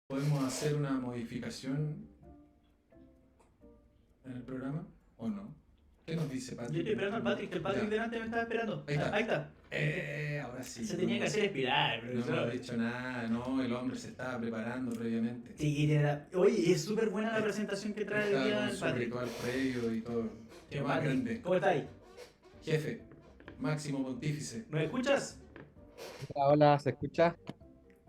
¿Podemos hacer una modificación en el programa o no? ¿Qué nos dice Yo Patrick estoy en esperando este al momento? Patrick, que el Patrick Ya, delante me estaba esperando. ahí está. Ahí está. Ahora sí, Se tenía que hacer esperar, no hemos profesor. dicho nada, no, el hombre se estaba preparando previamente. Oye, es súper buena la Eh, presentación que trae hoy Estaba día con el su Patrick. ritual previo y todo. Lo Tío más Patrick, grande. ¿cómo estáis? Jefe, máximo pontífice. ¿Nos escuchas? Hola, hola, ¿se escucha?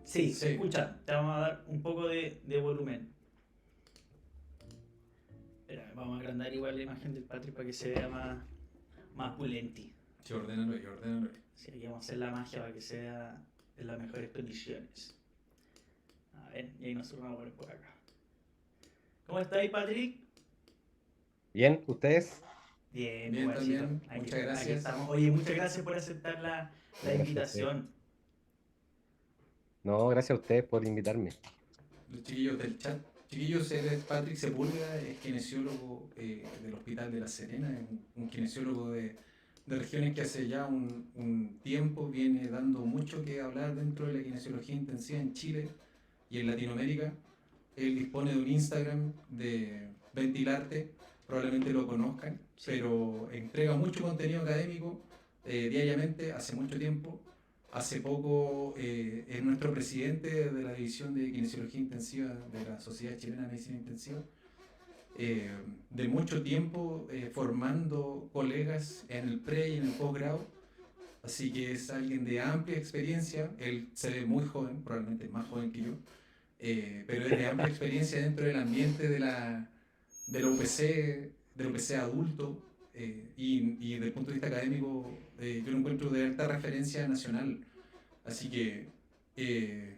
Sí, se Sí, escucha. Te vamos a dar un poco de volumen. Espera, vamos a agrandar igual la imagen del Patrick para que se vea más pulenti. sí, ordénalo y ordénalo ahí. Sí, aquí vamos a hacer la magia para que sea en las mejores condiciones. A ver, y ahí nosotros vamos a poner por acá. ¿Cómo estáis, Patrick? Bien, ¿ustedes? Bien, Bien guachito. también, muchas Aquí gracias. estamos. Oye, muchas gracias por aceptar la Gracias a ustedes. invitación. No, gracias a ustedes por invitarme. Los chiquillos del chat. Chiquillos, él es Patrick Sepúlveda, es kinesiólogo del Hospital de La Serena, es un kinesiólogo de regiones que hace ya un tiempo viene dando mucho que hablar dentro de la kinesiología intensiva en Chile y en Latinoamérica. Él dispone de un Instagram de Ventilarte, probablemente lo conozcan, Sí. pero entrega mucho contenido académico diariamente, hace mucho tiempo. Hace poco es nuestro presidente de la División de Kinesiología Intensiva de la Sociedad Chilena de Medicina Intensiva. De mucho tiempo formando colegas en el pre y en el posgrado. Así que es alguien de amplia experiencia. Él se ve muy joven, probablemente más joven que yo, pero es de amplia experiencia dentro del ambiente de la UPC, del UPC adulto, y desde el punto de vista académico, yo lo encuentro de alta referencia nacional. Así que, eh,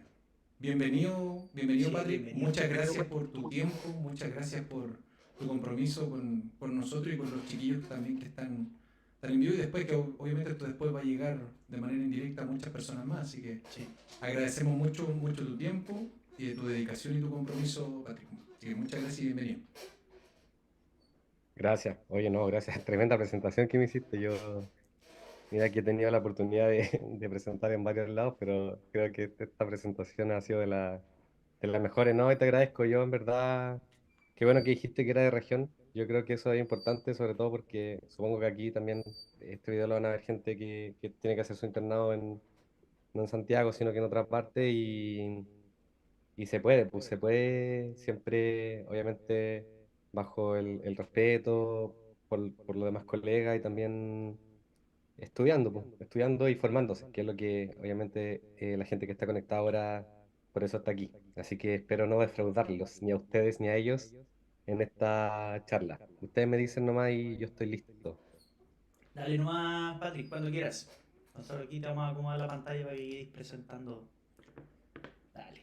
bienvenido Sí, Patrick, bienvenido. muchas gracias por tu tiempo, muchas gracias por tu compromiso con nosotros y con los chiquillos también que están en vivo y después que obviamente esto después va a llegar de manera indirecta a muchas personas más, así que Sí. agradecemos mucho tu tiempo y tu dedicación y tu compromiso, Patrick. Así que muchas gracias y bienvenido. Gracias. Oye, no, gracias. Tremenda presentación que me hiciste. Mira que he tenido la oportunidad de presentar en varios lados, pero creo que esta presentación ha sido de las mejores, ¿no? Y te agradezco yo, en verdad. Qué bueno que dijiste que era de región. Yo creo que eso es importante, sobre todo porque supongo que aquí también este video lo van a ver gente que tiene que hacer su internado no en Santiago, sino que en otra parte y se puede, pues se puede siempre, obviamente, bajo el respeto por los demás colegas y también estudiando, pues, estudiando y formándose, que es lo que obviamente la gente que está conectada ahora, por eso está aquí. Así que espero no defraudarlos, ni a ustedes ni a ellos, en esta charla. Ustedes me dicen nomás y yo estoy listo. Dale nomás, Patrick, cuando quieras. Nosotros aquí te vamos a acomodar la pantalla para que ir presentando. Dale.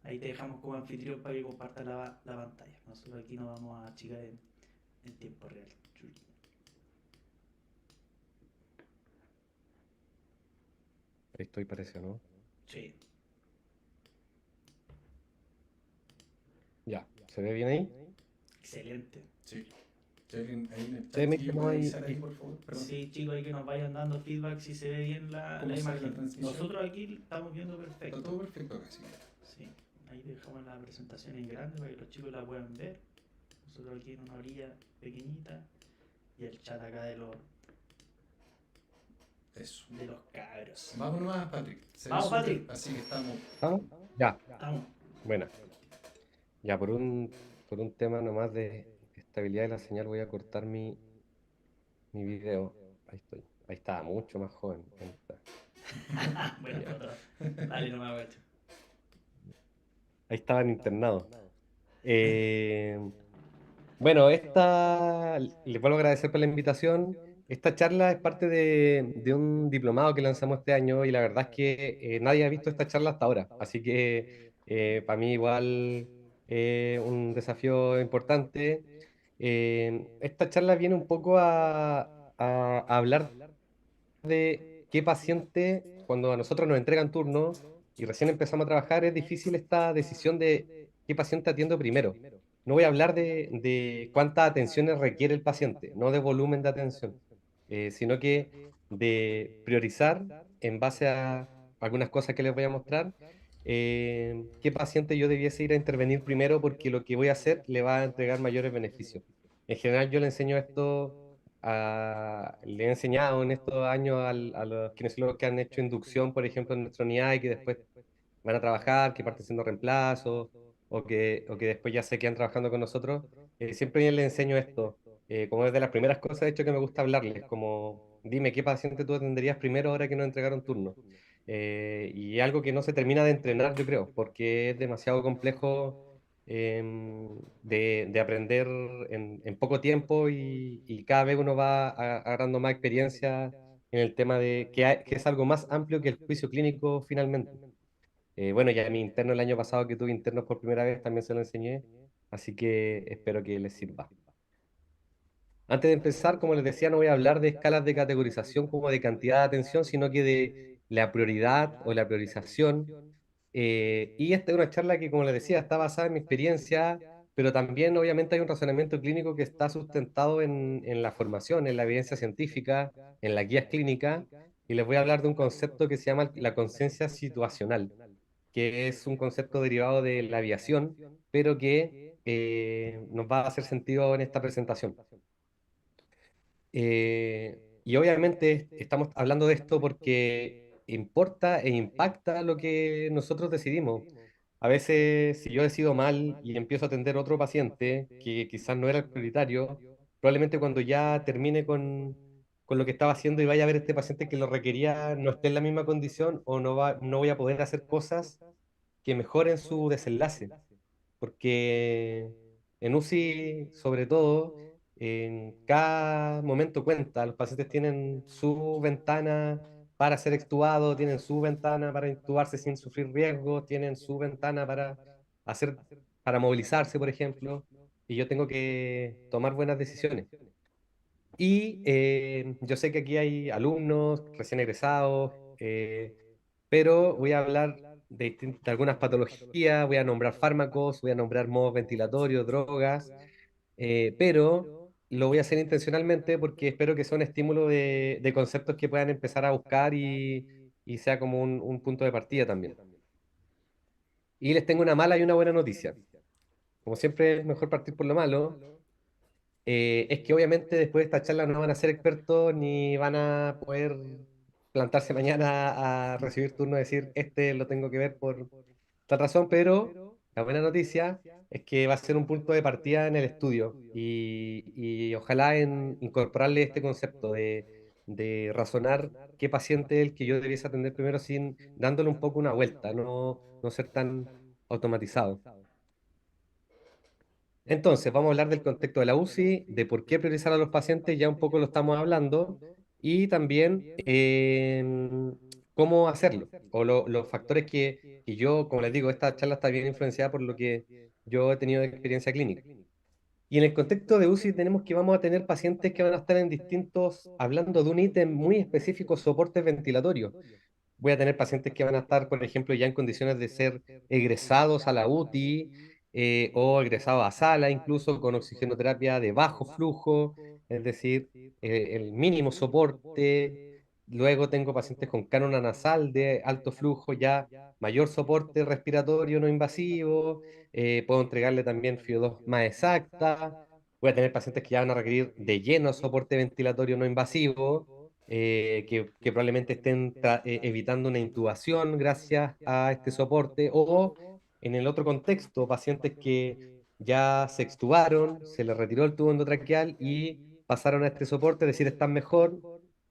Ahí te dejamos como anfitrión para que compartas la pantalla. Nosotros aquí nos vamos a achicar en tiempo real. Ahí estoy, parece, ¿no? Sí. Ya, ¿se ve bien ahí? Excelente. Sí. Si alguien ahí en el Ustedes chat, me chiquillo, dicen puede nomás avisar ahí, por favor. Perdón. Sí, chicos, hay que nos vayan dando feedback si se ve bien ¿Cómo la sale la imagen. transmisión? Nosotros aquí estamos viendo Está perfecto. todo perfecto acá, sí. Sí, ahí dejamos la presentación en grande para que los chicos la puedan ver. Nosotros aquí en una orilla pequeñita y el chat acá Eso. de los cabros. Vamos nomás, Patrick. Se ve Vamos, súper, Patrick. así que estamos. ¿Estamos? Ya, Estamos. buena. Ya, por un tema nomás de estabilidad de la señal voy a cortar mi video. Ahí estoy. Ahí está, mucho más joven. Ahí está. Buena Ya. foto. Dale nomás, guacho. Ahí estaban internados. Eh, bueno, les vuelvo a agradecer por la invitación. Esta charla es parte de un diplomado que lanzamos este año y la verdad es que nadie ha visto esta charla hasta ahora. Así que para mí igual un desafío importante. Esta charla viene un poco a hablar de qué paciente, cuando a nosotros nos entregan turno y recién empezamos a trabajar, es difícil esta decisión de qué paciente atiendo primero. No voy a hablar de cuántas atenciones requiere el paciente, no de volumen de atención, sino que de priorizar en base a algunas cosas que les voy a mostrar qué paciente yo debiese ir a intervenir primero porque lo que voy a hacer le va a entregar mayores beneficios. En general yo le enseño esto, le he enseñado en estos años a los kinesiólogos que han hecho inducción, por ejemplo, en nuestra unidad y que después van a trabajar, que parten siendo reemplazos o que después ya se quedan trabajando con nosotros. Siempre les enseño esto, como es de las primeras cosas, de hecho, que me gusta hablarles, como dime qué paciente tú atenderías primero ahora que nos entregaron turno. Y algo que no se termina de entrenar, yo creo, porque es demasiado complejo de aprender en poco tiempo y cada vez uno va agarrando más experiencia en el tema de que es algo más amplio que el juicio clínico finalmente. Bueno, ya mi interno el año pasado que tuve internos por primera vez también se lo enseñé, así que espero que les sirva. Antes de empezar, como les decía, no voy a hablar de escalas de categorización como de cantidad de atención, sino que de la prioridad o la priorización. Y esta es una charla que, como les decía, está basada en mi experiencia, pero también obviamente hay un razonamiento clínico que está sustentado en la formación, en la evidencia científica, en las guías clínicas, y les voy a hablar de un concepto que se llama la conciencia situacional, que es un concepto derivado de la aviación, pero que nos va a hacer sentido en esta presentación. Y obviamente estamos hablando de esto porque importa e impacta lo que nosotros decidimos. A veces, si yo decido mal y empiezo a atender a otro paciente que quizás no era el prioritario, probablemente cuando ya termine con lo que estaba haciendo y vaya a ver a este paciente que lo requería, no esté en la misma condición o no voy a poder hacer cosas que mejoren su desenlace. Porque en UCI, sobre todo, en cada momento cuenta. Los pacientes tienen su ventana para ser extubados, tienen su ventana para intubarse sin sufrir riesgo, tienen su ventana hacer, para movilizarse, por ejemplo, y yo tengo que tomar buenas decisiones. Y yo sé que aquí hay alumnos recién egresados, pero voy a hablar de algunas patologías, voy a nombrar fármacos, voy a nombrar modos ventilatorios, drogas, pero lo voy a hacer intencionalmente porque espero que sea un estímulo de conceptos que puedan empezar a buscar y sea como un punto de partida también. Y les tengo una mala y una buena noticia. Como siempre es mejor partir por lo malo. Es que obviamente después de esta charla no van a ser expertos ni van a poder plantarse mañana a recibir turno y decir, este lo tengo que ver por tal razón, pero la buena noticia es que va a ser un punto de partida en el estudio y ojalá en incorporarle este concepto de razonar qué paciente es el que yo debiese atender primero sin dándole un poco una vuelta, no ser tan automatizado. Entonces, vamos a hablar del contexto de la UCI, de por qué priorizar a los pacientes, ya un poco lo estamos hablando, y también cómo hacerlo, o los factores que yo, como les digo, esta charla está bien influenciada por lo que yo he tenido de experiencia clínica. Y en el contexto de UCI tenemos que vamos a tener pacientes que van a estar en distintos, hablando de un ítem muy específico, soportes ventilatorios. Voy a tener pacientes que van a estar, por ejemplo, ya en condiciones de ser egresados a la UTI o egresados a sala, incluso con oxigenoterapia de bajo flujo, es decir, el mínimo soporte. Luego tengo pacientes con cánula nasal de alto flujo, ya mayor soporte respiratorio no invasivo. Puedo entregarle también FIO2 más exacta. Voy a tener pacientes que ya van a requerir de lleno soporte ventilatorio no invasivo que probablemente estén evitando una intubación gracias a este soporte, o en el otro contexto, pacientes que ya se extubaron, se les retiró el tubo endotraqueal y pasaron a este soporte, es decir, están mejor,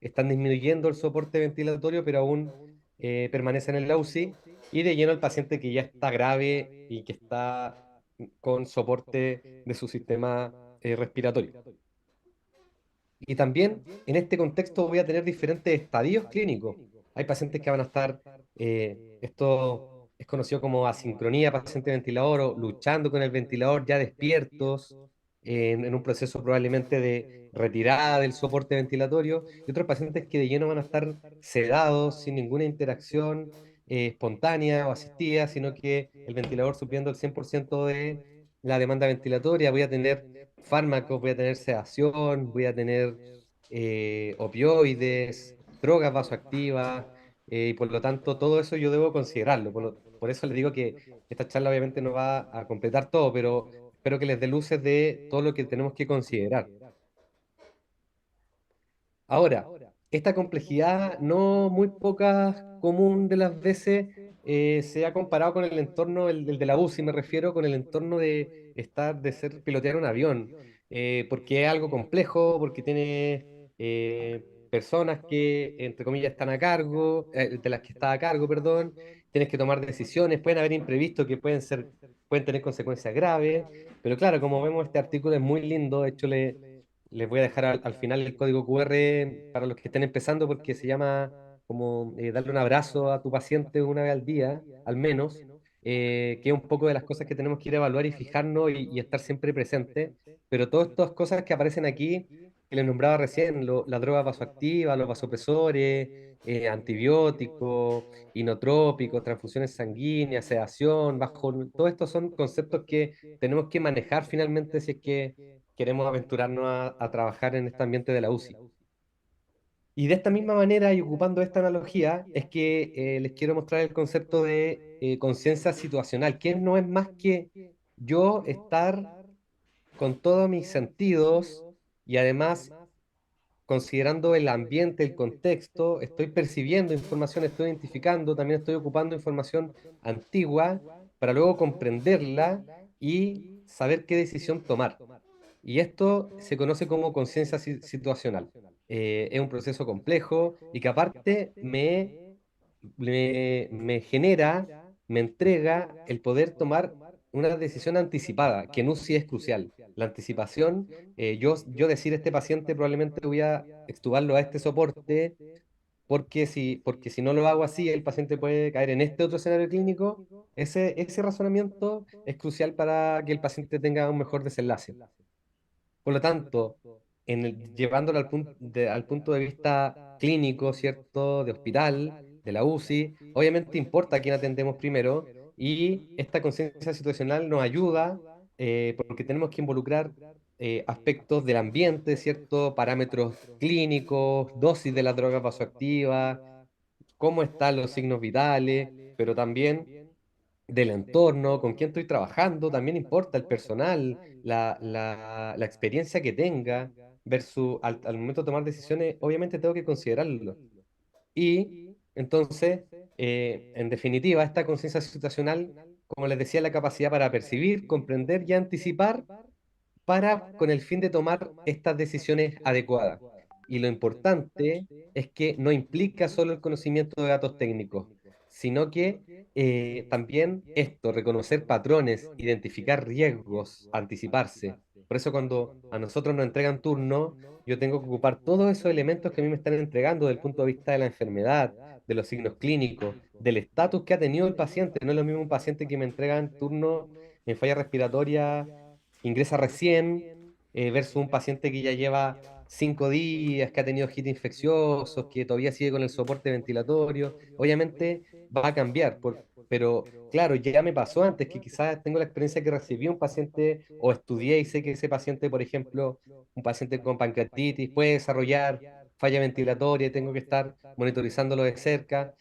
están disminuyendo el soporte ventilatorio, pero aún permanecen en la UCI, y de lleno el paciente que ya está grave y que está con soporte de su sistema respiratorio. Y también en este contexto voy a tener diferentes estadios clínicos. Hay pacientes que van a estar, esto es conocido como asincronía paciente-ventilador o luchando con el ventilador ya despiertos, en un proceso probablemente de retirada del soporte ventilatorio, y otros pacientes que de lleno van a estar sedados, sin ninguna interacción espontánea o asistida, sino que el ventilador supliendo el 100% de la demanda ventilatoria. Voy a tener fármacos, voy a tener sedación, voy a tener opioides, drogas vasoactivas, y por lo tanto todo eso yo debo considerarlo. por eso les digo que esta charla obviamente no va a completar todo, pero espero que les dé luces de todo lo que tenemos que considerar. Ahora, esta complejidad no muy poca común de las veces se ha comparado con el entorno, el de la UCI, me refiero con el entorno de estar, de ser pilotear un avión, porque es algo complejo, porque tiene personas que, entre comillas, están a cargo, de las que está a cargo, perdón, tienes que tomar decisiones, pueden haber imprevistos que pueden tener consecuencias graves, pero claro, como vemos, este artículo es muy lindo, de hecho les voy a dejar al final el código QR para los que estén empezando porque se llama como darle un abrazo a tu paciente una vez al día, al menos, que es un poco de las cosas que tenemos que ir a evaluar y fijarnos y estar siempre presentes. Pero todas estas cosas que aparecen aquí, que les nombraba recién, la droga vasoactiva, los vasopresores, antibióticos, inotrópicos, transfusiones sanguíneas, sedación, todo esto son conceptos que tenemos que manejar finalmente si es que queremos aventurarnos a trabajar en este ambiente de la UCI. Y de esta misma manera, y ocupando esta analogía, es que les quiero mostrar el concepto de conciencia situacional, que no es más que yo estar con todos mis sentidos y además considerando el ambiente, el contexto, estoy percibiendo información, estoy identificando, también estoy ocupando información antigua para luego comprenderla y saber qué decisión tomar. Y esto se conoce como conciencia situacional. Es un proceso complejo y que aparte me genera, me entrega el poder tomar una decisión anticipada, que en UCI es crucial. La anticipación, yo decir a este paciente probablemente voy a extubarlo a este soporte, porque si no lo hago así, el paciente puede caer en este otro escenario clínico. Ese razonamiento es crucial para que el paciente tenga un mejor desenlace. Por lo tanto, llevándolo al punto de vista clínico, ¿cierto? De hospital, de la UCI, obviamente importa a quién atendemos primero y esta conciencia situacional nos ayuda porque tenemos que involucrar aspectos del ambiente, ¿cierto? Parámetros clínicos, dosis de la droga vasoactiva, cómo están los signos vitales, pero también del entorno, con quién estoy trabajando, también importa el personal, la experiencia que tenga, versus al momento de tomar decisiones, obviamente tengo que considerarlo. Y entonces, en definitiva, esta conciencia situacional, como les decía, la capacidad para percibir, comprender y anticipar con el fin de tomar estas decisiones adecuadas. Y lo importante es que no implica solo el conocimiento de datos técnicos, sino que también esto, reconocer patrones, identificar riesgos, anticiparse. Por eso cuando a nosotros nos entregan turno, yo tengo que ocupar todos esos elementos que a mí me están entregando desde el punto de vista de la enfermedad, de los signos clínicos, del estatus que ha tenido el paciente. No es lo mismo un paciente que me entrega en turno en falla respiratoria ingresa recién, versus un paciente que ya lleva 5 días, que ha tenido hit infecciosos, que todavía sigue con el soporte ventilatorio. Obviamente va a cambiar, pero claro, ya me pasó antes que quizás tengo la experiencia que recibí un paciente o estudié y sé que ese paciente, por ejemplo, un paciente con pancreatitis puede desarrollar falla ventilatoria y tengo que estar monitorizándolo de cerca.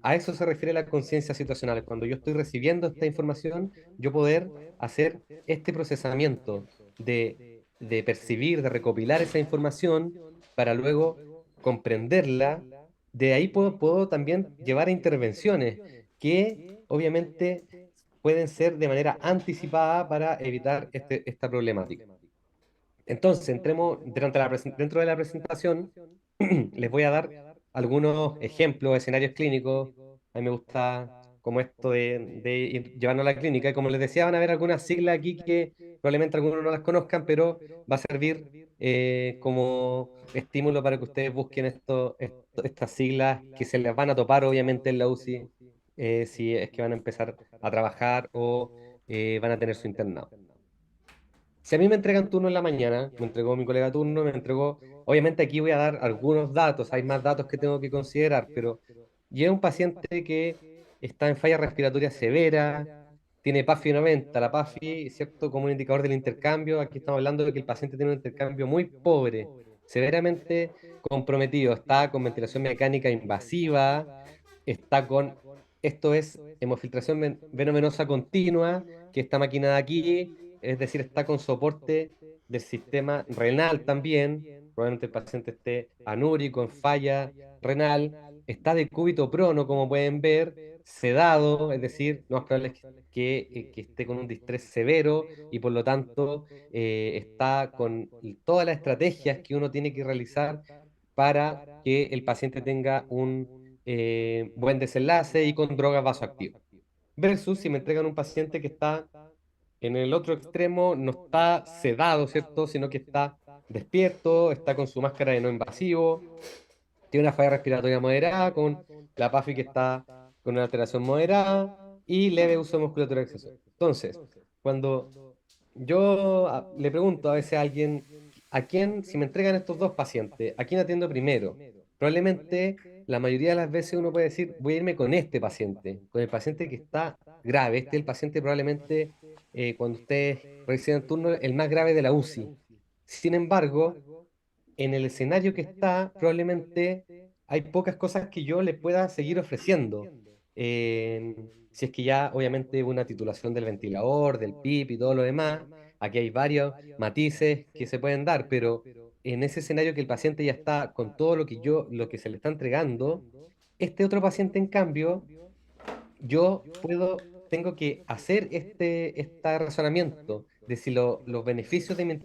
A eso se refiere la conciencia situacional. Cuando yo estoy recibiendo esta información, yo poder hacer este procesamiento de percibir, de recopilar esa información para luego comprenderla. De ahí puedo también llevar a intervenciones que obviamente pueden ser de manera anticipada para evitar esta problemática. Entonces, entremos dentro de la presentación, les voy a dar algunos ejemplos, escenarios clínicos. A mí me gusta como esto de ir llevarlo a la clínica. Y como les decía, van a ver algunas siglas aquí que probablemente algunos no las conozcan, pero va a servir como estímulo para que ustedes busquen estas siglas que se les van a topar obviamente en la UCI si es que van a empezar a trabajar o van a tener su internado. Si a mí me entregan turno en la mañana, me entregó mi colega turno, me entregó, obviamente aquí voy a dar algunos datos, hay más datos que tengo que considerar, pero llega un paciente que está en falla respiratoria severa, tiene PAFI 90, la PAFI, ¿cierto? Como un indicador del intercambio, aquí estamos hablando de que el paciente tiene un intercambio muy pobre, severamente comprometido, está con ventilación mecánica invasiva, está con esto es hemofiltración venovenosa continua, que está maquinada aquí, es decir, está con soporte del sistema renal también. Probablemente el paciente esté anúrico, en falla renal, está de cúbito prono, como pueden ver, sedado, es decir, lo más probable es que esté con un distrés severo y por lo tanto está con todas las estrategias que uno tiene que realizar para que el paciente tenga un buen desenlace y con drogas vasoactivas. Versus si me entregan un paciente que está en el otro extremo, no está sedado, ¿cierto? Sino que está despierto, está con su máscara de no invasivo, tiene una falla respiratoria moderada, con la PAFI que está con una alteración moderada y leve uso de musculatura accesoria. Entonces, cuando yo le pregunto a veces a alguien, ¿a quién, si me entregan estos dos pacientes, a quién atiendo primero? Probablemente la mayoría de las veces uno puede decir, voy a irme con este paciente, con el paciente que está grave. Este es el paciente probablemente, cuando ustedes reciben turno, el más grave de la UCI. Sin embargo, en el escenario que está, probablemente hay pocas cosas que yo le pueda seguir ofreciendo. Si es que ya, obviamente, una titulación del ventilador, del PIP y todo lo demás, aquí hay varios matices que se pueden dar, pero en ese escenario que el paciente ya está con todo lo que se le está entregando, este otro paciente, en cambio, tengo que hacer este razonamiento de si los beneficios de mi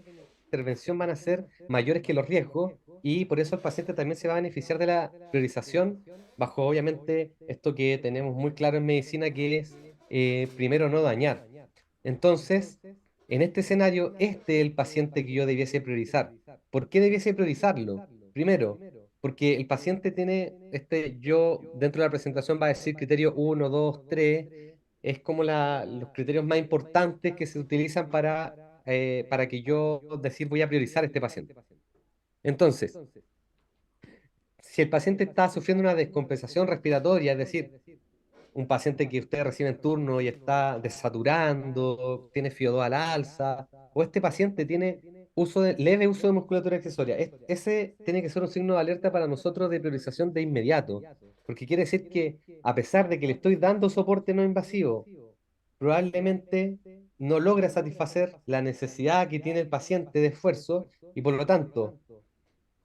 intervención van a ser mayores que los riesgos y por eso el paciente también se va a beneficiar de la priorización bajo obviamente esto que tenemos muy claro en medicina que es primero no dañar. Entonces, en este escenario, este es el paciente que yo debiese priorizar. ¿Por qué debiese priorizarlo? Primero, porque el paciente tiene, yo dentro de la presentación va a decir criterio uno 2 3 es como los criterios más importantes que se utilizan para que yo decir voy a priorizar a este paciente. Entonces, si el paciente está sufriendo una descompensación respiratoria, es decir, un paciente que ustedes reciben turno y está desaturando, tiene FIO2 al alza, o este paciente tiene leve uso de musculatura accesoria. Ese tiene que ser un signo de alerta para nosotros de priorización de inmediato, porque quiere decir que a pesar de que le estoy dando soporte no invasivo, probablemente no logra satisfacer la necesidad que tiene el paciente de esfuerzo y por lo tanto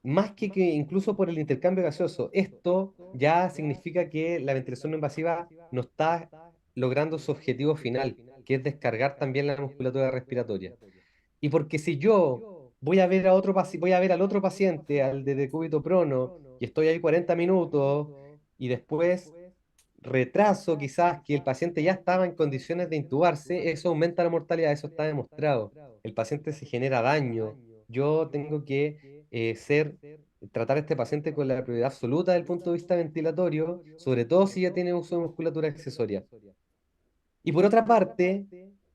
más que incluso por el intercambio gaseoso, esto ya significa que la ventilación no invasiva no está logrando su objetivo final, que es descargar también la musculatura respiratoria. Y porque si yo voy a ver al otro paciente, al de decúbito prono, y estoy ahí 40 minutos, y después retraso quizás que el paciente ya estaba en condiciones de intubarse, eso aumenta la mortalidad, eso está demostrado. El paciente se genera daño. Yo tengo que tratar a este paciente con la prioridad absoluta desde el punto de vista ventilatorio, sobre todo si ya tiene uso de musculatura accesoria. Y por otra parte,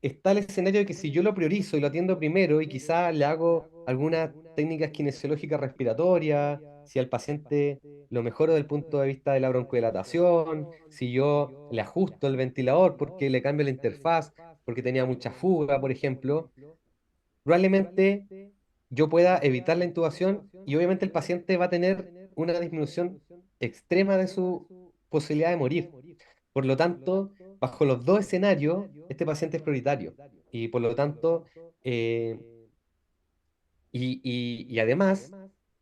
está el escenario de que si yo lo priorizo y lo atiendo primero y quizá le hago algunas técnicas kinesiológicas respiratorias, si al paciente lo mejoro desde el punto de vista de la broncodilatación, si yo le ajusto el ventilador porque le cambio la interfaz, porque tenía mucha fuga, por ejemplo, probablemente yo pueda evitar la intubación y obviamente el paciente va a tener una disminución extrema de su posibilidad de morir. Por lo tanto, bajo los dos escenarios, este paciente es prioritario. Y por lo tanto, eh, y además,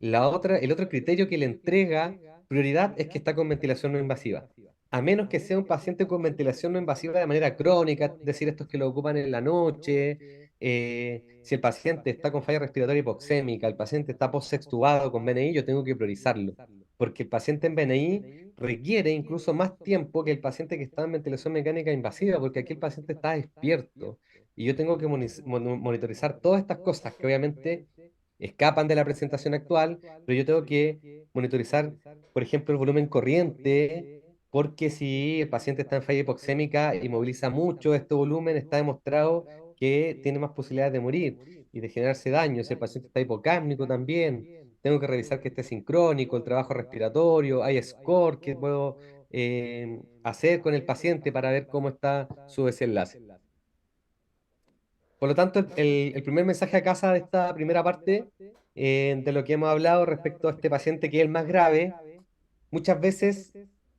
el otro criterio que le entrega prioridad es que está con ventilación no invasiva. A menos que sea un paciente con ventilación no invasiva de manera crónica, es decir, estos que lo ocupan en la noche, si el paciente está con falla respiratoria hipoxémica, el paciente está post-extubado con BNI, yo tengo que priorizarlo, porque el paciente en BNI requiere incluso más tiempo que el paciente que está en ventilación mecánica invasiva, porque aquí el paciente está despierto y yo tengo que monitorizar todas estas cosas que obviamente escapan de la presentación actual, pero yo tengo que monitorizar, por ejemplo, el volumen corriente, porque si el paciente está en falla hipoxémica y moviliza mucho este volumen, está demostrado que tiene más posibilidades de morir y de generarse daño. Si el paciente está hipocápnico también, tengo que revisar que esté sincrónico, el trabajo respiratorio, hay score que puedo hacer con el paciente para ver cómo está su desenlace. Por lo tanto, el primer mensaje a casa de esta primera parte, de lo que hemos hablado respecto a este paciente que es el más grave, muchas veces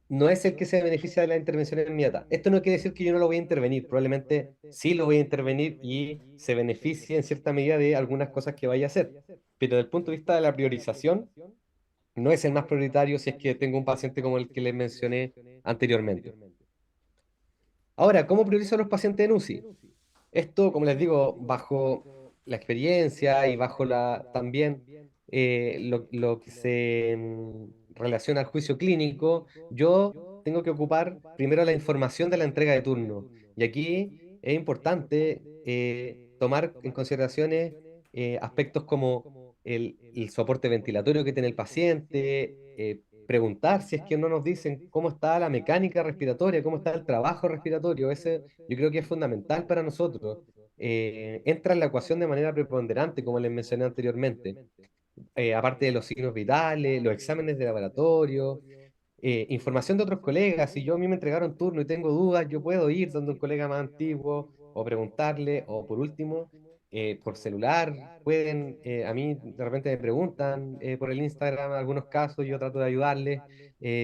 no es el que se beneficia de la intervención inmediata. Esto no quiere decir que yo no lo voy a intervenir, probablemente sí lo voy a intervenir y se beneficie en cierta medida de algunas cosas que vaya a hacer. Pero desde el punto de vista de la priorización, no es el más prioritario si es que tengo un paciente como el que les mencioné anteriormente. Ahora, ¿cómo priorizo a los pacientes en UCI? Esto, como les digo, bajo la experiencia y bajo también lo que se relaciona al juicio clínico, yo tengo que ocupar primero la información de la entrega de turno. Y aquí es importante tomar en consideraciones aspectos como el soporte ventilatorio que tiene el paciente, preguntar si es que no nos dicen cómo está la mecánica respiratoria, cómo está el trabajo respiratorio. Ese yo creo que es fundamental para nosotros. Entra en la ecuación de manera preponderante, como les mencioné anteriormente. Aparte de los signos vitales, los exámenes de laboratorio, información de otros colegas. Si yo a mí me entregaron turno y tengo dudas, yo puedo ir donde un colega más antiguo o preguntarle, o por último, por celular, pueden, a mí de repente me preguntan por el Instagram algunos casos, yo trato de ayudarles.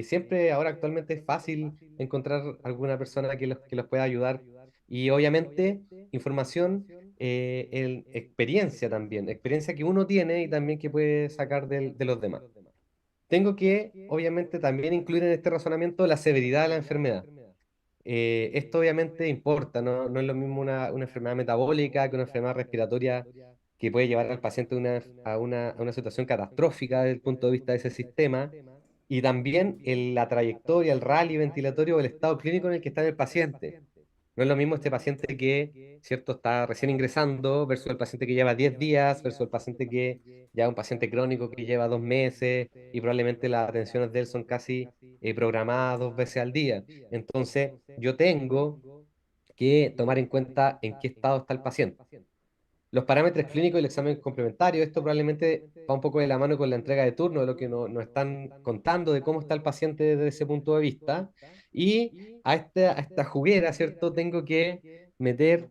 Siempre, ahora actualmente es fácil encontrar alguna persona que los pueda ayudar. Y obviamente, información, experiencia también, experiencia que uno tiene y también que puede sacar de los demás. Tengo que, obviamente, también incluir en este razonamiento la severidad de la enfermedad. Esto obviamente importa, ¿no? No es lo mismo una enfermedad metabólica que una enfermedad respiratoria que puede llevar al paciente a una situación catastrófica desde el punto de vista de ese sistema, y también la trayectoria, el rally ventilatorio o el estado clínico en el que está el paciente. No es lo mismo este paciente que, ¿cierto?, está recién ingresando versus el paciente que lleva 10 días, versus el paciente que ya es un paciente crónico que lleva 2 meses y probablemente las atenciones de él son casi programadas 2 veces al día. Entonces, yo tengo que tomar en cuenta en qué estado está el paciente. Los parámetros clínicos y el examen complementario, esto probablemente va un poco de la mano con la entrega de turno, de lo que nos están contando de cómo está el paciente desde ese punto de vista. Y a esta juguera, ¿cierto? Tengo que meter,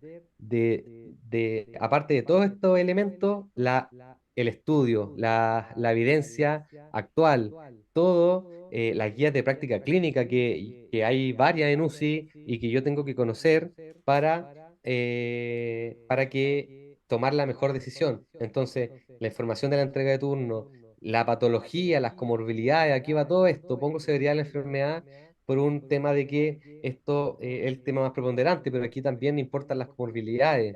aparte de todos estos elementos, el estudio, la evidencia actual, todo, las guías de práctica clínica, que hay varias en UCI y que yo tengo que conocer para que tomar la mejor decisión. Entonces, la información de la entrega de turno, la patología, las comorbilidades, aquí va todo esto. Pongo severidad de la enfermedad por un tema de que esto es el tema más preponderante, pero aquí también importan las comorbilidades.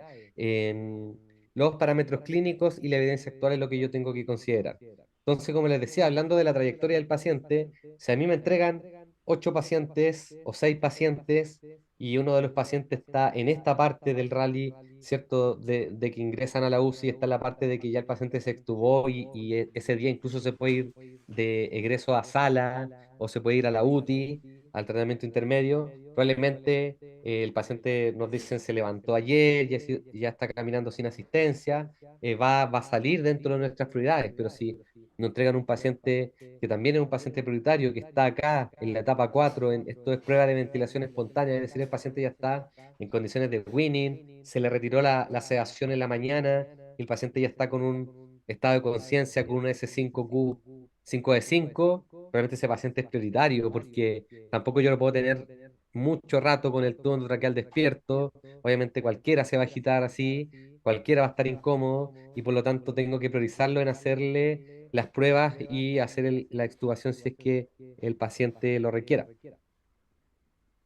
Los parámetros clínicos y la evidencia actual es lo que yo tengo que considerar. Entonces, como les decía, hablando de la trayectoria del paciente, si a mí me entregan 8 pacientes o 6 pacientes y uno de los pacientes está en esta parte del rally, ¿cierto? De que ingresan a la UCI, está la parte de que ya el paciente se extubó y ese día incluso se puede ir de egreso a sala o se puede ir a la UTI, al tratamiento intermedio. Probablemente el paciente nos dicen se levantó ayer, ya está caminando sin asistencia, va a salir dentro de nuestras prioridades, pero si nos entregan un paciente que también es un paciente prioritario, que está acá en la etapa 4, esto es prueba de ventilación espontánea, es decir, el paciente ya está en condiciones de winning, se le retiró la sedación en la mañana, el paciente ya está con un estado de conciencia, con un S5Q 5 de 5, realmente ese paciente es prioritario porque tampoco yo lo puedo tener mucho rato con el tubo endotraqueal despierto, obviamente cualquiera se va a agitar así, cualquiera va a estar incómodo y por lo tanto tengo que priorizarlo en hacerle las pruebas y hacer la extubación si es que el paciente lo requiera.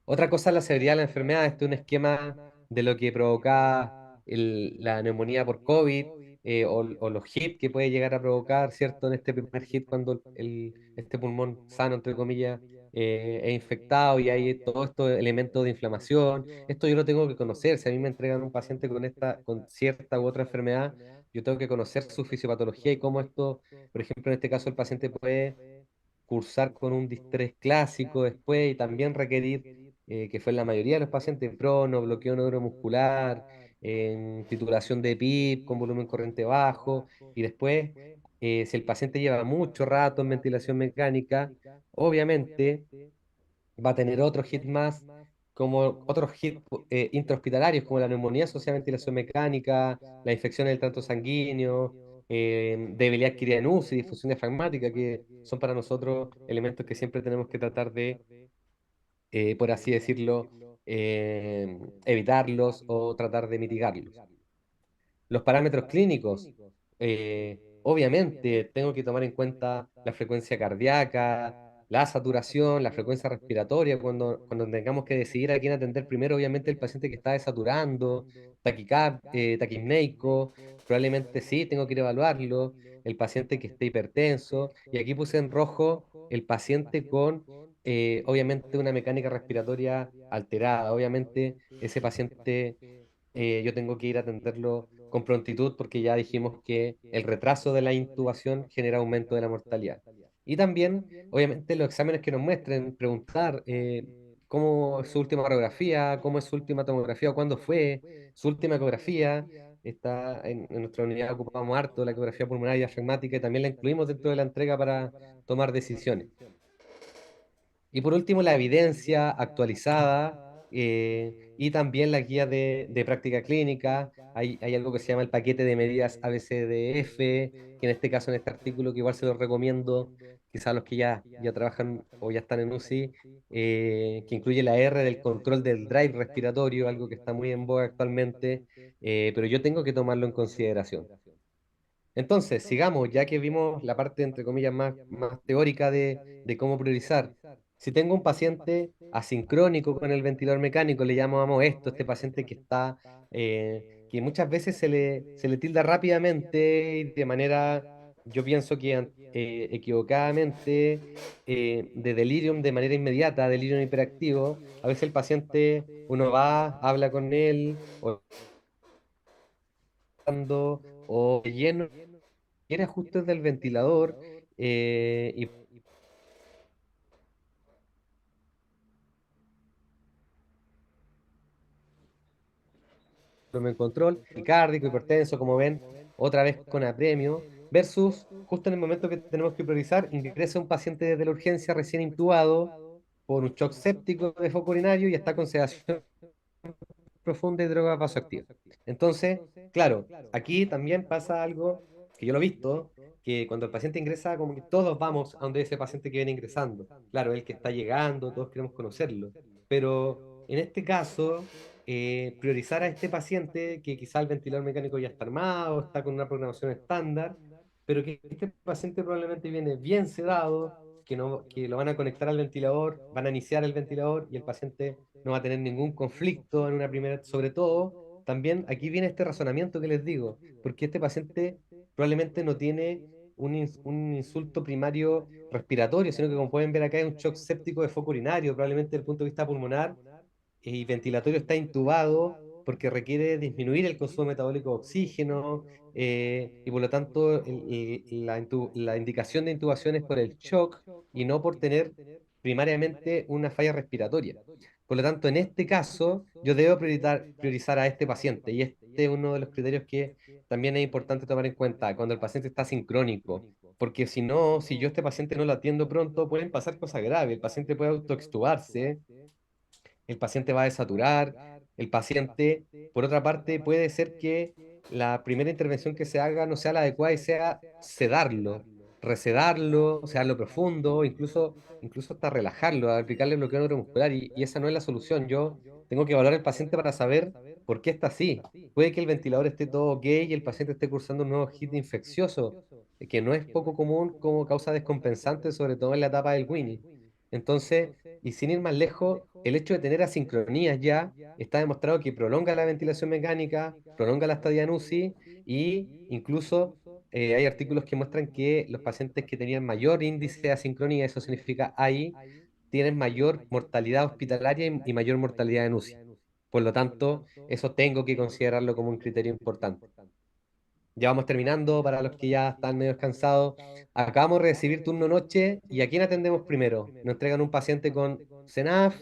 Otra cosa es la severidad de la enfermedad. Este es un esquema de lo que provoca la neumonía por COVID, o los hits que puede llegar a provocar, ¿cierto? En este primer hit, cuando este pulmón sano, entre comillas, es infectado y hay todos estos elementos de inflamación. Esto yo lo tengo que conocer. Si a mí me entregan un paciente con cierta u otra enfermedad, yo tengo que conocer su fisiopatología y cómo esto, por ejemplo, en este caso el paciente puede cursar con un distrés clásico después y también requerir, que fue en la mayoría de los pacientes, prono, bloqueo neuromuscular, titulación de PIP con volumen corriente bajo, y después, si el paciente lleva mucho rato en ventilación mecánica, obviamente va a tener otros hits más, como otros hits intrahospitalarios, como la neumonía asociada a ventilación mecánica, la infección del tracto sanguíneo, debilidad adquirida en UCI, disfunción diafragmática, que son para nosotros elementos que siempre tenemos que tratar de por así decirlo, evitarlos o tratar de mitigarlos. Los parámetros clínicos, obviamente tengo que tomar en cuenta la frecuencia cardíaca, la saturación, la frecuencia respiratoria, cuando tengamos que decidir a quién atender primero, obviamente el paciente que está desaturando, taquipneico, probablemente sí, tengo que ir a evaluarlo, el paciente que esté hipertenso, y aquí puse en rojo el paciente con, obviamente, una mecánica respiratoria alterada, obviamente ese paciente yo tengo que ir a atenderlo con prontitud porque ya dijimos que el retraso de la intubación genera aumento de la mortalidad. Y también, obviamente, los exámenes que nos muestren, preguntar cómo es su última radiografía, cómo es su última tomografía, o cuándo fue su última ecografía. Está en nuestra unidad ocupamos harto la ecografía pulmonar y diafragmática y también la incluimos dentro de la entrega para tomar decisiones. Y por último, la evidencia actualizada y también la guía de práctica clínica. Hay algo que se llama el paquete de medidas ABCDF, que en este caso, en este artículo, que igual se los recomiendo, quizás a los que ya trabajan o ya están en UCI, que incluye la R del control del drive respiratorio, algo que está muy en boga actualmente, pero yo tengo que tomarlo en consideración. Entonces, sigamos, ya que vimos la parte, entre comillas, más teórica de cómo priorizar. Si tengo un paciente asincrónico con el ventilador mecánico, le llamamos esto, este paciente que está, que muchas veces se le tilda rápidamente y de manera, yo pienso que equivocadamente, de delirium de manera inmediata, delirium hiperactivo. A veces el paciente, uno va, habla con él, o lleno quiere ajustes del ventilador y en control, y cardíaco, hipertenso, como ven, otra vez con apremio, versus justo en el momento que tenemos que priorizar, ingresa un paciente desde la urgencia recién intubado por un shock séptico de foco urinario y está con sedación profunda y drogas vasoactivas. Entonces, claro, aquí también pasa algo que yo lo he visto, que cuando el paciente ingresa, como que todos vamos a donde ese paciente que viene ingresando. Claro, el que está llegando, todos queremos conocerlo. Pero en este caso, priorizar a este paciente que quizá el ventilador mecánico ya está armado, está con una programación estándar, pero que este paciente probablemente viene bien sedado, que lo van a conectar al ventilador, van a iniciar el ventilador y el paciente no va a tener ningún conflicto en una primera, sobre todo, también aquí viene este razonamiento que les digo, porque este paciente probablemente no tiene un insulto primario respiratorio, sino que como pueden ver acá es un shock séptico de foco urinario, probablemente desde el punto de vista pulmonar y ventilatorio está intubado porque requiere disminuir el consumo metabólico de oxígeno y por lo tanto la indicación de intubación es por el shock y no por tener primariamente una falla respiratoria. Por lo tanto, en este caso, yo debo priorizar a este paciente y este es uno de los criterios que también es importante tomar en cuenta cuando el paciente está sincrónico, porque si no, si yo a este paciente no lo atiendo pronto, pueden pasar cosas graves. El paciente puede autoextubarse, el paciente va a desaturar, el paciente, por otra parte, puede ser que la primera intervención que se haga no sea la adecuada y sea sedarlo, resedarlo, sedarlo profundo, incluso hasta relajarlo, aplicarle bloqueo neuromuscular, y esa no es la solución. Yo tengo que evaluar al paciente para saber por qué está así. Puede que el ventilador esté todo ok y el paciente esté cursando un nuevo hit infeccioso, que no es poco común como causa descompensante, sobre todo en la etapa del Winnie. Entonces, y sin ir más lejos, el hecho de tener asincronías ya está demostrado que prolonga la ventilación mecánica, prolonga la estadía en UCI y incluso hay artículos que muestran que los pacientes que tenían mayor índice de asincronía, eso significa AI, tienen mayor mortalidad hospitalaria y mayor mortalidad en UCI. Por lo tanto, eso tengo que considerarlo como un criterio importante. Ya vamos terminando para los que ya están medio cansados. Acabamos de recibir turno noche y ¿a quién atendemos primero? Nos entregan un paciente con CENAF,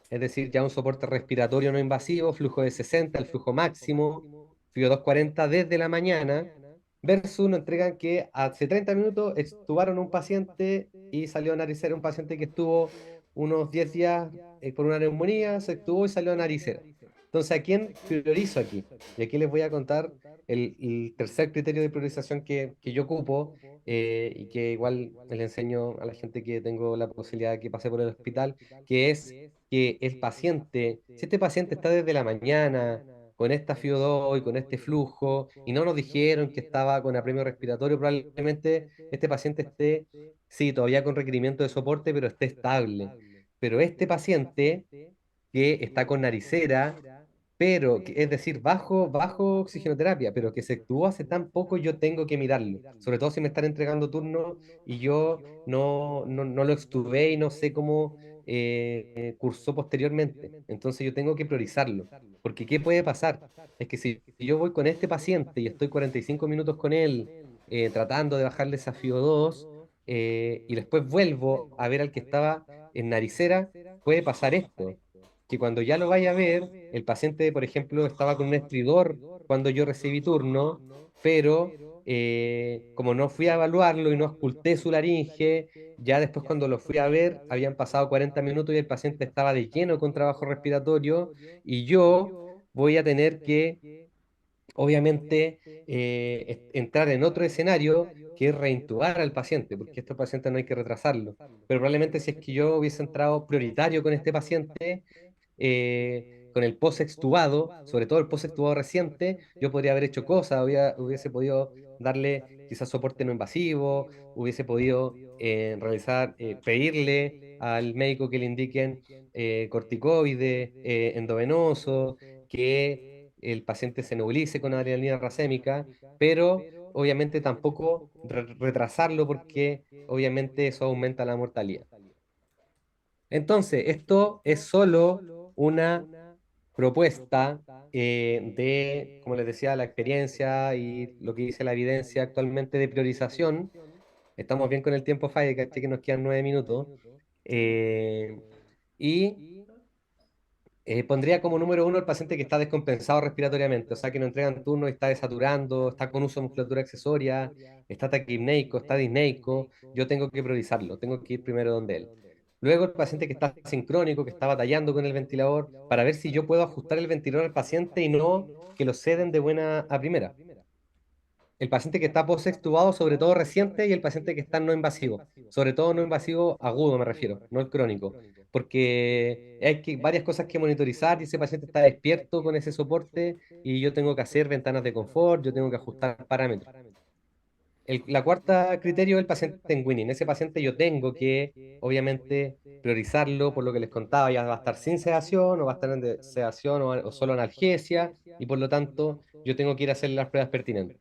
es decir, ya un soporte respiratorio no invasivo, flujo de 60, el flujo máximo, FIO 240 desde la mañana, versus nos entregan que hace 30 minutos extubaron un paciente y salió a naricera un paciente que estuvo unos 10 días por una neumonía, se extubó y salió a naricera. Entonces, ¿a quién priorizo aquí? Y aquí les voy a contar el tercer criterio de priorización que yo ocupo y que igual le enseño a la gente que tengo la posibilidad de que pase por el hospital, que es que el paciente, si este paciente está desde la mañana con esta FIO2 y con este flujo, y no nos dijeron que estaba con apremio respiratorio, probablemente este paciente esté, sí, todavía con requerimiento de soporte, pero esté estable. Pero este paciente que está con naricera, pero, es decir, bajo oxigenoterapia, pero que se actuó hace tan poco, yo tengo que mirarlo. Sobre todo si me están entregando turno y yo no lo extubé y no sé cómo cursó posteriormente. Entonces yo tengo que priorizarlo. Porque ¿qué puede pasar? Es que si yo voy con este paciente y estoy 45 minutos con él tratando de bajar el desafío 2 y después vuelvo a ver al que estaba en naricera, puede pasar esto que cuando ya lo vaya a ver, el paciente, por ejemplo, estaba con un estridor cuando yo recibí turno, pero como no fui a evaluarlo y no oculté su laringe, ya después cuando lo fui a ver, habían pasado 40 minutos y el paciente estaba de lleno con trabajo respiratorio y yo voy a tener que obviamente entrar en otro escenario que es reintubar al paciente, porque este paciente no hay que retrasarlo. Pero probablemente si es que yo hubiese entrado prioritario con este paciente, con el post-extubado, sobre todo el post-extubado reciente, yo podría haber hecho cosas, hubiese podido darle quizás soporte no invasivo, hubiese podido realizar, pedirle al médico que le indiquen corticoide endovenoso, que el paciente se nebulice con adrenalina racémica, pero obviamente tampoco retrasarlo porque obviamente eso aumenta la mortalidad. Entonces, esto es solo una propuesta como les decía, la experiencia y lo que dice la evidencia actualmente de priorización. Estamos bien con el tiempo, Faye, caché que nos quedan 9 minutos. eh, y pondría como número uno el paciente que está descompensado respiratoriamente, o sea, que no entregan turno y está desaturando, está con uso de musculatura accesoria, está taquipneico, está disneico. Yo tengo que priorizarlo, tengo que ir primero donde él. Luego el paciente que está sincrónico, que está batallando con el ventilador, para ver si yo puedo ajustar el ventilador al paciente y no que lo ceden de buena a primera. El paciente que está post-extubado, sobre todo reciente, y el paciente que está no invasivo, sobre todo no invasivo agudo me refiero, no el crónico, porque hay varias cosas que monitorizar y ese paciente está despierto con ese soporte y yo tengo que hacer ventanas de confort, yo tengo que ajustar parámetros. La cuarta criterio es el paciente en winning. Ese paciente yo tengo que, obviamente, priorizarlo por lo que les contaba, ya va a estar sin sedación o va a estar en sedación o solo analgesia y por lo tanto yo tengo que ir a hacer las pruebas pertinentes.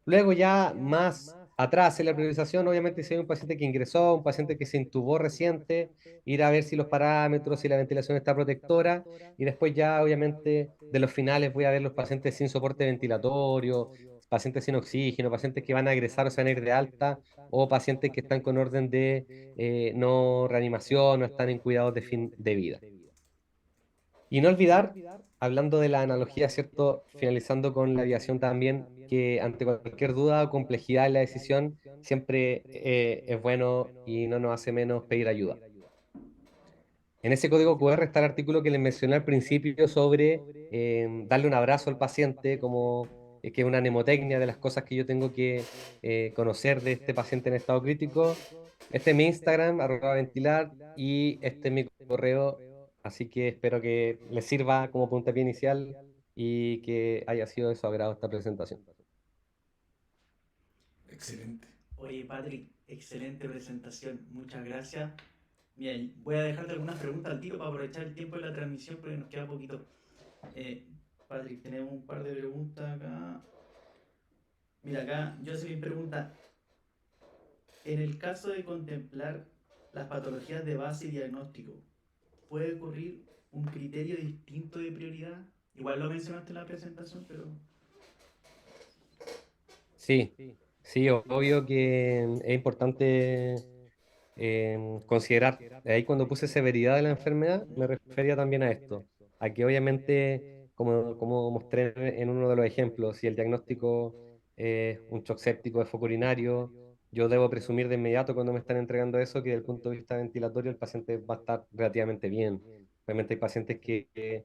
Luego ya más atrás en la priorización, obviamente si hay un paciente que ingresó, un paciente que se intubó reciente, ir a ver si los parámetros, si la ventilación está protectora, y después ya obviamente de los finales voy a ver los pacientes sin soporte ventilatorio, pacientes sin oxígeno, pacientes que van a egresar o se van a ir de alta, o pacientes que están con orden de no reanimación o están en cuidados de fin de vida. Y no olvidar, hablando de la analogía, ¿cierto? Finalizando con la aviación también, que ante cualquier duda o complejidad en la decisión, siempre es bueno y no nos hace menos pedir ayuda. En ese código QR está el artículo que les mencioné al principio sobre darle un abrazo al paciente, como que es una mnemotecnia de las cosas que yo tengo que conocer de este paciente en estado crítico. Este es mi Instagram, @ventilar, y este es mi correo, así que espero que les sirva como puntapié inicial y que haya sido de su agrado esta presentación. Excelente. Oye, Patrick, excelente presentación, muchas gracias. Mira, voy a dejarte algunas preguntas al tiro para aprovechar el tiempo de la transmisión porque nos queda poquito. Eh, Patrick, tenemos un par de preguntas acá. Mira, acá Jocelyn pregunta, en el caso de contemplar las patologías de base y diagnóstico, ¿puede ocurrir un criterio distinto de prioridad? Igual lo mencionaste en la presentación, pero... Sí, sí, obvio que es importante considerar. Ahí cuando puse severidad de la enfermedad, me refería también a esto, a que obviamente, como mostré en uno de los ejemplos, si el diagnóstico es un shock séptico de foco urinario, yo debo presumir de inmediato cuando me están entregando eso que desde el punto de vista ventilatorio el paciente va a estar relativamente bien. Obviamente hay pacientes que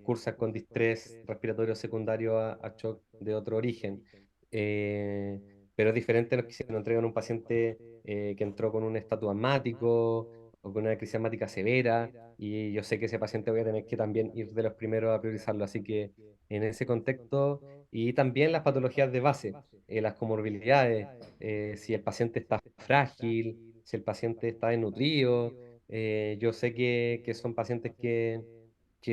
cursan con distrés respiratorio secundario a shock de otro origen. Eh, pero es diferente a los que se nos entregan un paciente que entró con un estatus asmático o con una crisis asmática severa, y yo sé que ese paciente voy a tener que también ir de los primeros a priorizarlo. Así que en ese contexto, y también las patologías de base, las comorbilidades, si el paciente está frágil, si el paciente está desnutrido, yo sé que son pacientes que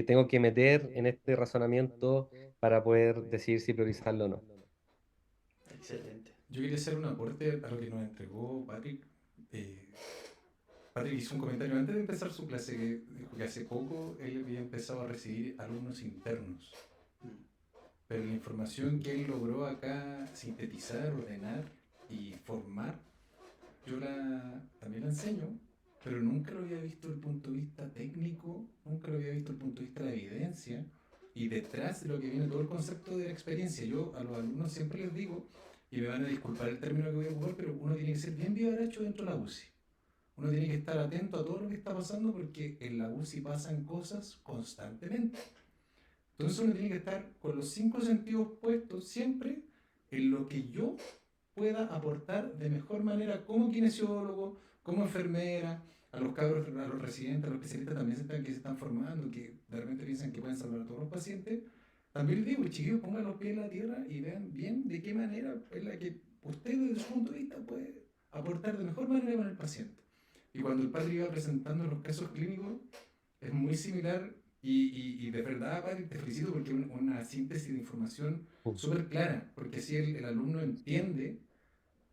tengo que meter en este razonamiento para poder decidir si priorizarlo o no. Excelente. Yo quería hacer un aporte a lo que nos entregó Patrick. Eh, Patrick hizo un comentario antes de empezar su clase que dijo que hace poco él había empezado a recibir alumnos internos. Pero la información que él logró acá sintetizar, ordenar y formar, también la enseño, pero nunca lo había visto desde el punto de vista técnico, nunca lo había visto desde el punto de vista de la evidencia y detrás de lo que viene todo el concepto de la experiencia. Yo a los alumnos siempre les digo, y me van a disculpar el término que voy a ocupar, pero uno tiene que ser bien vivaracho dentro de la UCI. Uno tiene que estar atento a todo lo que está pasando porque en la UCI pasan cosas constantemente. Entonces uno tiene que estar con los 5 sentidos puestos siempre en lo que yo pueda aportar de mejor manera como kinesiólogo, como enfermera, a los cabros, a los residentes, a los especialistas también que se están formando, que de repente piensan que pueden salvar a todos los pacientes. También les digo, chiquillos, pongan los pies en la tierra y vean bien de qué manera es la que usted desde su punto de vista puede aportar de mejor manera con el paciente. Y cuando el padre iba presentando los casos clínicos, es muy similar y de verdad, padre, te felicito porque es una síntesis de información súper clara, porque así el alumno entiende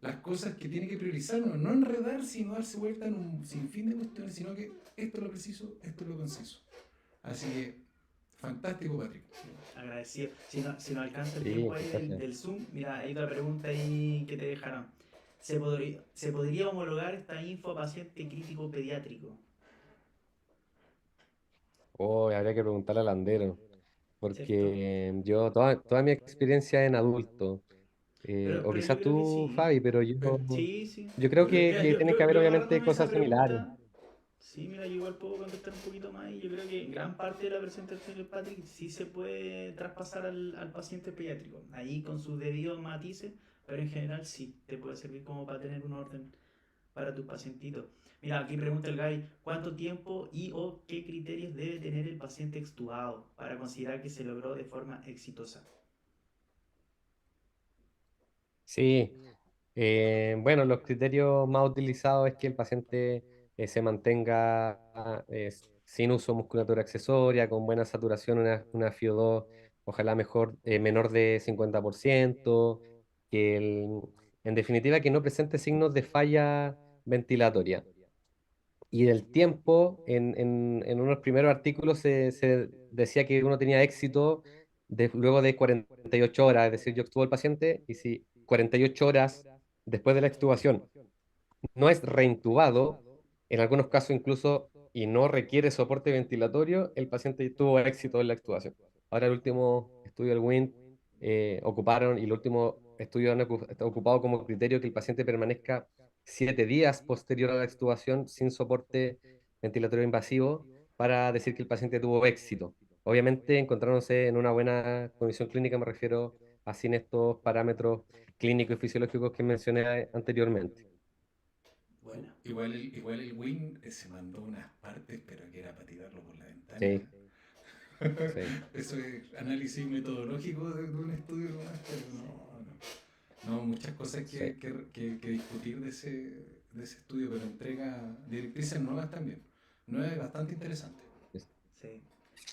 las cosas que tiene que priorizar, no enredar, sino darse vuelta en un sinfín de cuestiones, sino que esto es lo preciso, esto es lo conciso. Así que, fantástico, Patrick. Agradecido. Si no alcanza el Sí, tiempo ahí gracias. del Zoom, mira, hay otra pregunta ahí que te dejaron. ¿Se podría homologar esta info a paciente crítico pediátrico? Oh, habría que preguntarle al Landero, ¿Cierto? porque yo toda mi experiencia en adulto, o Pero yo quizás creo que tú, sí. Fabi, pero yo, Pero, Sí, sí. yo creo Mira, que yo, tienen que yo, haber yo obviamente agarrándome esa cosas similares. pregunta, sí, mira, yo igual puedo contestar un poquito más y yo creo que gran parte de la presentación del Patrick sí se puede traspasar al paciente pediátrico, ahí con sus debidos matices, pero en general sí, te puede servir como para tener un orden para tus pacientitos. Mira, aquí pregunta el Guy, ¿cuánto tiempo y o qué criterios debe tener el paciente extubado para considerar que se logró de forma exitosa? Sí, bueno, los criterios más utilizados es que el paciente se mantenga sin uso de musculatura accesoria, con buena saturación, una FiO2, ojalá mejor, menor de 50%, que en definitiva que no presente signos de falla ventilatoria. Y del tiempo, en unos primeros artículos se decía que uno tenía éxito luego de 48 horas, es decir, yo extubo al paciente y si 48 horas después de la extubación no es reintubado, en algunos casos incluso, y no requiere soporte ventilatorio, el paciente tuvo éxito en la extubación. Ahora el último estudio del WIND ocuparon, y el último estudio han ocupado como criterio que el paciente permanezca 7 días posterior a la extubación sin soporte ventilatorio invasivo para decir que el paciente tuvo éxito. Obviamente encontrándose en una buena condición clínica, me refiero a sin estos parámetros clínicos y fisiológicos que mencioné anteriormente. Bueno, igual el Win se mandó unas partes, pero que era para tirarlo por la ventana. Sí, sí, Eso es análisis metodológico de un estudio nomás, pero no, muchas cosas sí. que discutir de ese estudio, pero entrega directrices nuevas también. Nuevas bastante interesante. sí.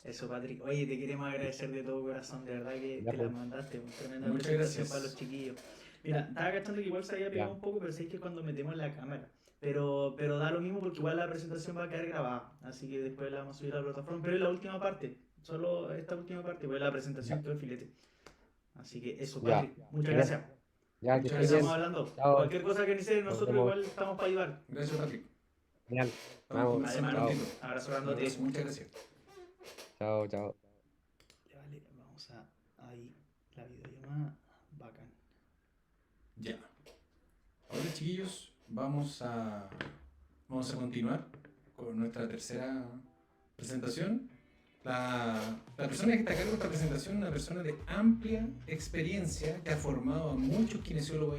Eso, Patrick. Oye, te queremos agradecer de todo corazón, de verdad que Ya, te la pues, mandaste. Una tremenda Muchas presentación para los gracias. chiquillos. Mira, estaba cachando que igual se había pegado ya. un poco, pero sé que cuando metemos la cámara. Pero da lo mismo porque igual la presentación va a quedar grabada. Así que después la vamos a subir a la plataforma. Pero es la última parte. Solo esta última parte, pues la presentación Ya, quedó el filete. Así que eso, ya. Patrick. Muchas Genial. gracias. Ya, que Muchas Ahí estés estamos bien. gracias. hablando. Chao. Cualquier cosa que necesiten, Nos nosotros vemos. igual estamos para ayudar. Gracias, Patrick. Genial. Estamos Vamos. Vale, conversando mano. Chao. prontito. Abrazo Un abrazo, grandote. muchas gracias. Chao, chao. Vale, vamos a ahí la videollamada. Bacán. Ya. Ahora, chiquillos, vamos a continuar con nuestra tercera presentación. La persona que está a cargo de esta presentación es una persona de amplia experiencia que ha formado a muchos kinesiólogos